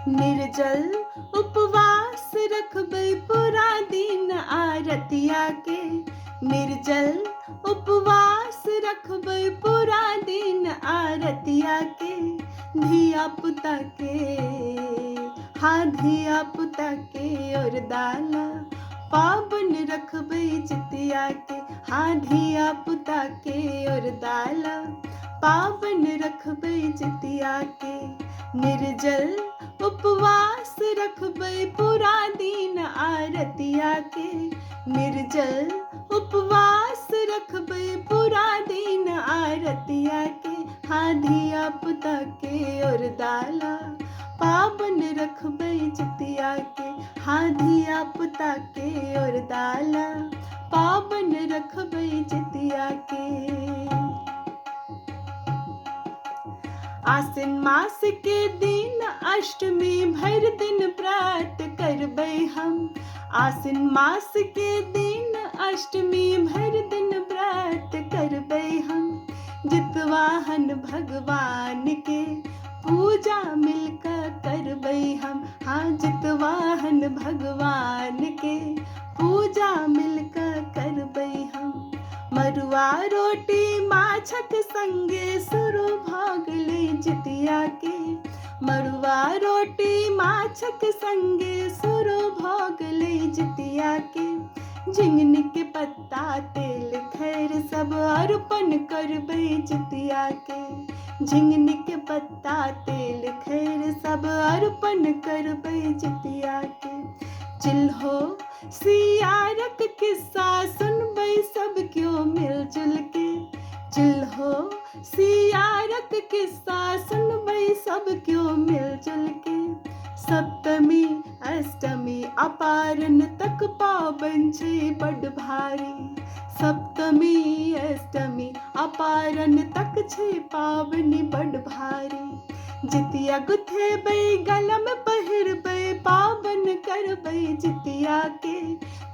निर्जल उपवास रखबै पूरा दिन आरतिया के। निर्जल उपवास रखबै पूरा दिन आरतिया के। धिया पुता के हाँ धिया पुता के और दाला पावन रखबै जितिया के। हाँ धिया पुता के और दाला पावन रखबै जितिया के। निर्जल उपवास रखबै पूरा दिन आरतिया के। निर्जल उपवास रखबै पूरा दिन आरतिया के। हाँ धिया पुता के और दाला पावन रखबै जितिया के। हाँ धिया पुता के और दाला पावन रखबै जितिया के। आसिन मास के दिन अष्टमी भर दिन व्रत करबै हम। आसिन मास के दिन अष्टमी भर दिन व्रत करबै हम। जितवाहन भगवान के पूजा मिलकर करबै हम। हाँ जितवाहन भगवान के पूजा मिलकर करबै हम। मरुआ रोटी माछक संगे शुरू भऽ गेलै जितिया के। मरुआ रोटी माछक संगे शुरू भऽ गेलै जितिया के। झिंगनी के पत्ता तेल खैर सब अर्पण करबै जितिया के। झिंगनी के पत्ता तेल खैर सब अर्पण करबै जितिया के। चिल्हो सियारक किस्सा सुनबै सब क्यों मिलजुल के। चिल्हो सियारक किस्सा सुनबै सब क्यों मिलजुल के। सप्तमी अष्टमी अपारण तक पाबन छै बड़ भारी। सप्तमी अष्टमी अपारण तक छै पाबनि बड़ भारी। जितिया गुथेबै गलम पहिरबै पावन करबै जितिया के।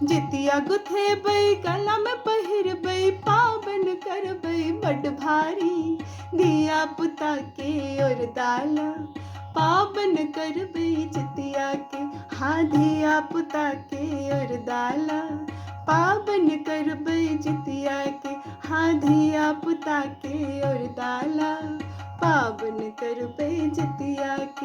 जितिया गुथेबै गलम पहिरबै पावन करबै बड़ भारी। धिया पुता के और दाला पावन करबै जितिया के। हाँ धिया पुता के और दाला पावन करबै जितिया के। हाँ धिया पुता के और दाला पावन करबै जितिया के।